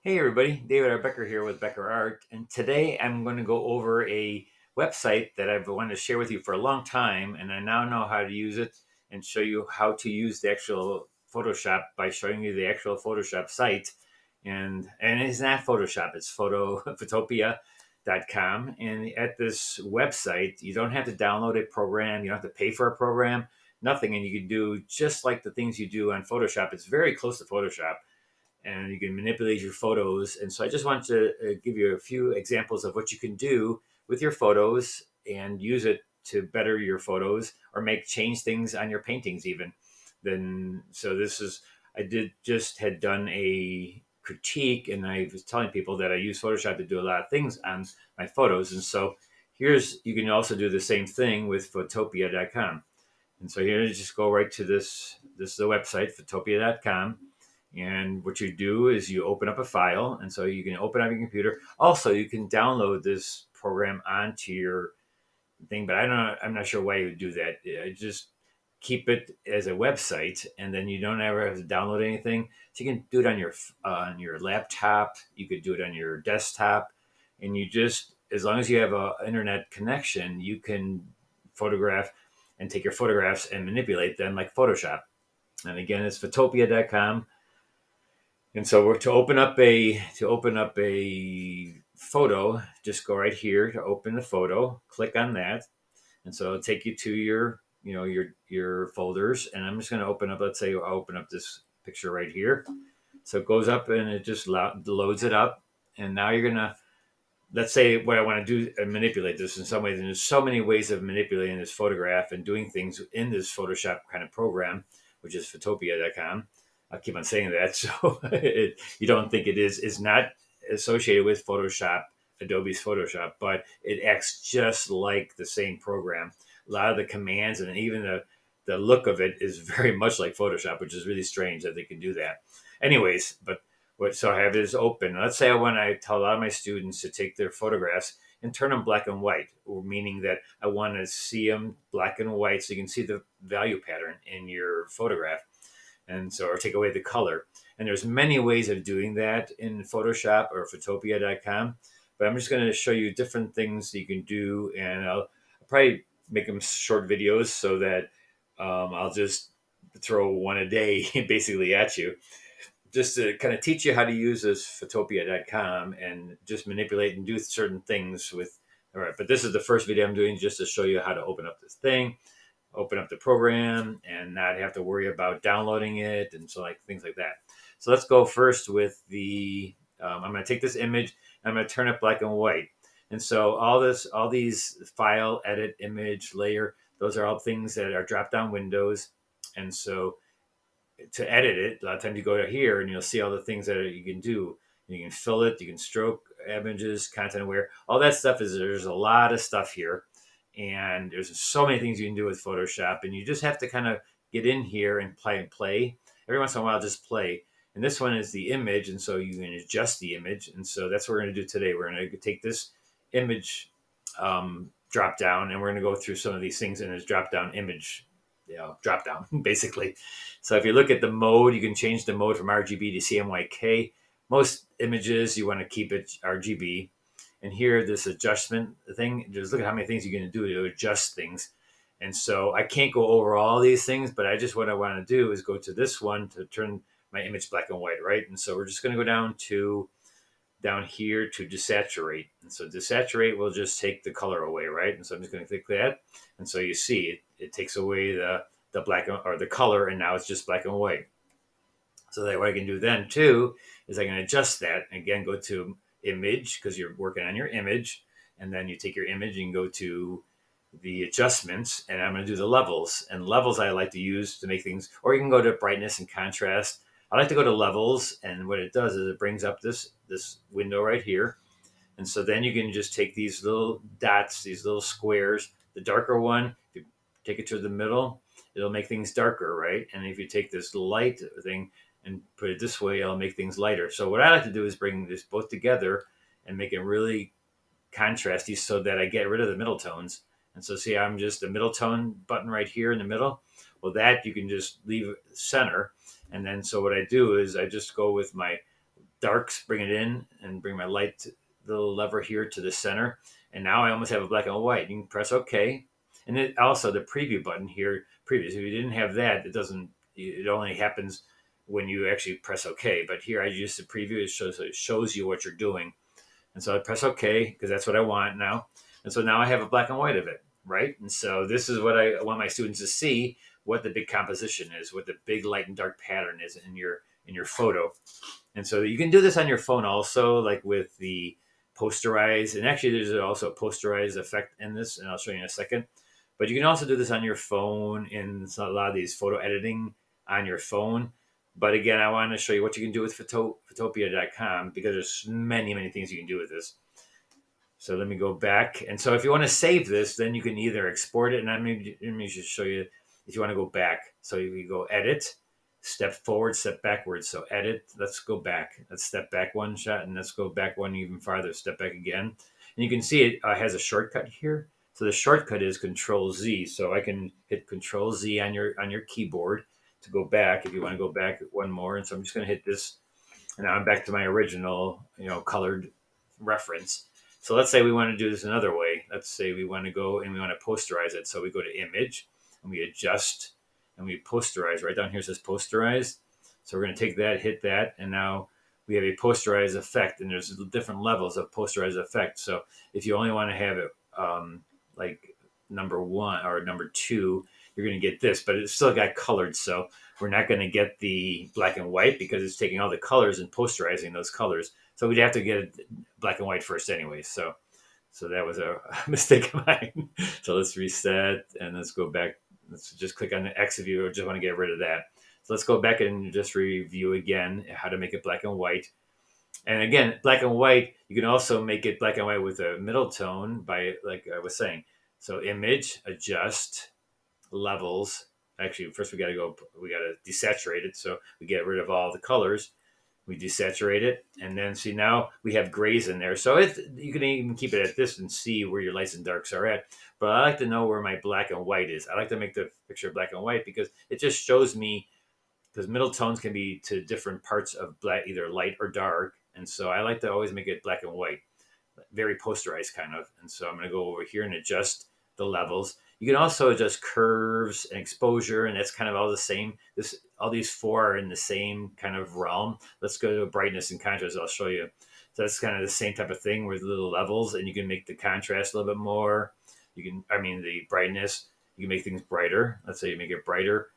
Hey everybody, David R. Becker here with BeckerArt, and today I'm going to go over a website that I've wanted to share with you for a long time, and I now know how to use it and show you how to use the actual Photoshop by showing you the actual Photoshop site. And it's not Photoshop, it's Photopia.com. And at this website, you don't have to download a program, you don't have to pay for a program, nothing, and you can do just like the things you do on Photoshop. It's very close to Photoshop and you can manipulate your photos. And so I just want to give you a few examples of what you can do with your photos and use it to better your photos or make change things on your paintings even. Then so this is I did just had done a critique and I was telling people that I use Photoshop to do a lot of things on my photos. And so here's you can also do the same thing with Photopia.com. And so here you just go right to this is the website, Photopia.com. And what you do is you open up a file. And so you can open up your computer. Also, you can download this program onto your thing, but I'm not sure why you would do that. Just keep it as a website, and then you don't ever have to download anything. So you can do it on your laptop. You could do it on your desktop, and you just as long as you have a internet connection, you can photograph and take your photographs and manipulate them like Photoshop. And again, it's photopia.com. And so we're to open up a photo, just go right here to open the photo, click on that, and so it'll take you to your folders. And I'm just going to open up. Let's say I'll open up this picture right here. So it goes up and it just loads it up. And now you're gonna let's say what I want to do and manipulate this in some ways. And there's so many ways of manipulating this photograph and doing things in this Photoshop kind of program, which is Photopia.com. I'll keep on saying that so you don't think it is not associated with Photoshop, Adobe's Photoshop, but it acts just like the same program. A lot of the commands and even the look of it is very much like Photoshop, which is really strange that they can do that. Anyways, but what so I have is open. Let's say I tell a lot of my students to take their photographs and turn them black and white, or meaning that I want to see them black and white so you can see the value pattern in your photograph, and so or take away the color. And there's many ways of doing that in Photoshop or Photopia.com. But I'm just going to show you different things you can do, and I'll probably make them short videos so that I'll just throw one a day basically at you just to kind of teach you how to use this Photopia.com and just manipulate and do certain things with. All right, but this is the first video I'm doing just to show you how to open up this thing, open up the program, and not have to worry about downloading it and so like things like that. So let's go first with the. I'm going to take this image and I'm going to turn it black and white. And so all these file, edit, image, layer, those are all things that are drop down windows. And so to edit it, a lot of times you go to here and you'll see all the things that you can do. You can fill it, you can stroke images, content aware, all that stuff is there's a lot of stuff here, and there's so many things you can do with Photoshop, and you just have to kind of get in here and play. Every once in a while, just play. And this one is the image, and so you can adjust the image, and so that's what we're going to do today. We're going to take this image drop down, and we're going to go through some of these things in this drop down image drop down basically. So if you look at the mode, you can change the mode from RGB to CMYK. Most images you want to keep it RGB. And here, this adjustment thing, just look at how many things you're going to do to adjust things. And so I can't go over all these things, but I just what I want to do is go to this one to turn my image black and white, right? And so we're just going to go down here to desaturate. And so desaturate will just take the color away, right? And so I'm just going to click that. And so you see it takes away the black or the color, and now it's just black and white. So that what I can do then too is I can adjust that. Again, go to image because you're working on your image, and then you take your image and go to the adjustments, and I'm going to do the levels. And levels I like to use to make things, or you can go to brightness and contrast. I like to go to levels, and what it does is it brings up this window right here. And so then you can just take these little dots, these little squares, the darker one, if you take it to the middle, it'll make things darker, right? And if you take this light thing and put it this way, it'll make things lighter. So what I like to do is bring this both together and make it really contrasty so that I get rid of the middle tones. And so see, I'm just the middle tone button right here in the middle. Well, that you can just leave center. And then so what I do is I just go with my darks, bring it in, and bring my light little lever here to the center. And now I almost have a black and white. You can press OK. And then also the preview button here, previous. If you didn't have that, it doesn't. It only happens when you actually press OK. But here I use the preview. It shows you what you're doing. And so I press OK because that's what I want now. And so now I have a black and white of it, right? And so this is what I want my students to see: what the big composition is, what the big light and dark pattern is in your photo. And so you can do this on your phone also, like with the Posterized. And actually, there's also a Posterized effect in this, and I'll show you in a second. But you can also do this on your phone in a lot of these photo editing on your phone. But again, I want to show you what you can do with Photopia.com because there's many, many things you can do with this. So let me go back. And so if you want to save this, then you can either export it. And let me just show you if you want to go back. So you go edit, step forward, step backwards. So edit, let's go back. Let's step back one shot and let's go back one even farther, step back again. And you can see it has a shortcut here. So the shortcut is Control Z. So I can hit Control Z on your keyboard to go back if you want to go back one more. And so I'm just going to hit this. And now I'm back to my original, colored reference. So let's say we want to do this another way. Let's say we want to go and we want to posterize it. So we go to Image and we adjust and we posterize. Right down here says Posterized. So we're going to take that, hit that, and now we have a Posterized Effect. And there's different levels of Posterized Effect. So if you only want to have it like number 1 or number 2, you're going to get this, but it's still got colored. So we're not going to get the black and white because it's taking all the colors and posterizing those colors. So we'd have to get it black and white first anyway. So that was a mistake of mine. So let's reset and let's go back. Let's just click on the X if you just want to get rid of that. So let's go back and just review again how to make it black and white. And again, black and white, you can also make it black and white with a middle tone by, like I was saying. So image, adjust, levels. Actually, first we got to desaturate it. So we get rid of all the colors. We desaturate it. And then see, now we have grays in there. So you can even keep it at this and see where your lights and darks are at. But I like to know where my black and white is. I like to make the picture black and white because it just shows me, because middle tones can be to different parts of black, either light or dark. And so I like to always make it black and white, very posterized kind of. And so I'm going to go over here and adjust the levels. You can also adjust curves and exposure, and that's kind of all the same. All these 4 are in the same kind of realm. Let's go to brightness and contrast. I'll show you. So that's kind of the same type of thing with little levels, and you can make the contrast a little bit more. The brightness, you can make things brighter. Let's say you make it brighter.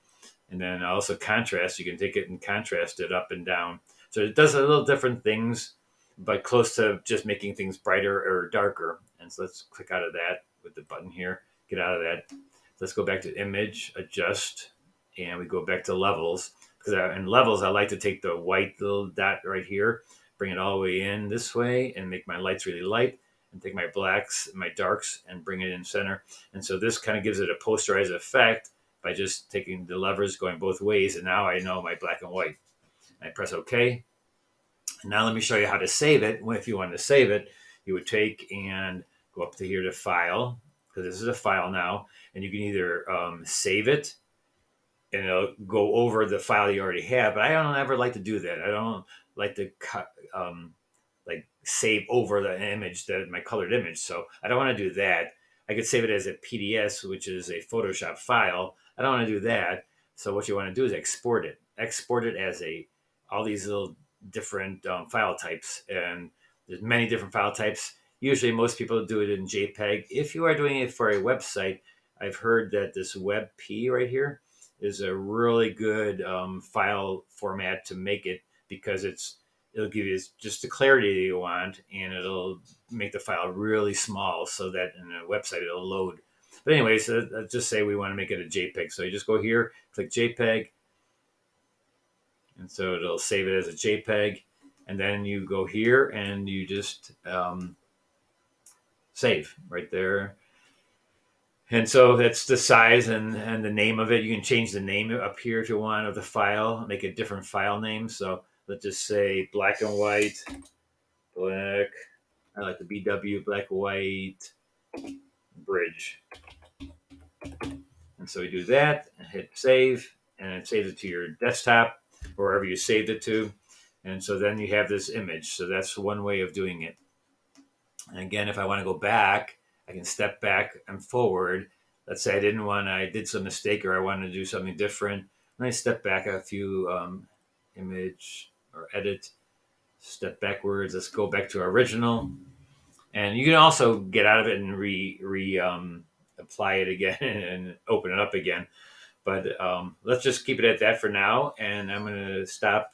And then also contrast, you can take it and contrast it up and down. So it does a little different things, but close to just making things brighter or darker. And so let's click out of that with the button here. Get out of that. Let's go back to image, adjust, and we go back to levels. Because in levels, I like to take the white little dot right here, bring it all the way in this way, and make my lights really light, and take my blacks, my darks, and bring it in center. And so this kind of gives it a posterized effect by just taking the levers going both ways. And now I know my black and white. I press OK. And now let me show you how to save it. If you wanted to save it, you would take and go up to here to File, because this is a file now, and you can either save it and it'll go over the file you already have. But I don't ever like to do that. I don't like to like save over the image, my colored image. So I don't want to do that. I could save it as a PDS, which is a Photoshop file. I don't want to do that. So what you want to do is export it. Export it as all these little different file types. And there's many different file types. Usually most people do it in JPEG. If you are doing it for a website, I've heard that this WebP right here is a really good file format to make it, because it'll give you just the clarity that you want, and it'll make the file really small so that in a website it'll load. But anyway, so let's just say we want to make it a JPEG. So you just go here, click JPEG, and so it'll save it as a JPEG. And then you go here and you just save right there. And so that's the size and the name of it. You can change the name up here if you want of the file, make a different file name. So let's just say black and white, black. I like the BW, black, white, bridge. And so we do that and hit save, and it saves it to your desktop or wherever you saved it to. And so then you have this image. So that's one way of doing it. And again, if I want to go back, I can step back and forward. Let's say I did some mistake or I wanted to do something different. When I step back a few image or edit, step backwards. Let's go back to our original. And you can also get out of it and apply it again and open it up again. But let's just keep it at that for now. And I'm going to stop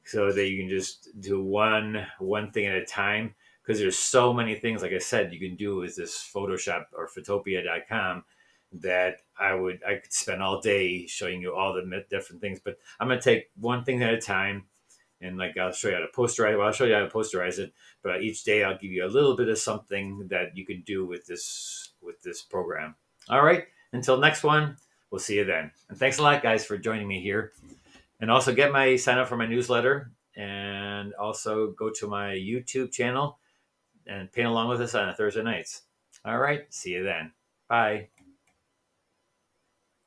so that you can just do one thing at a time, because there's so many things, like I said, you can do with this Photoshop or Photopia.com that I could spend all day showing you all the different things. But I'm going to take one thing at a time, and like I'll show you how to posterize. Well, I'll show you how to posterize it, but each day I'll give you a little bit of something that you can do with this program. All right. Until next one, we'll see you then. And thanks a lot, guys, for joining me here. And also sign up for my newsletter, and also go to my YouTube channel and paint along with us on Thursday nights. All right. See you then. Bye.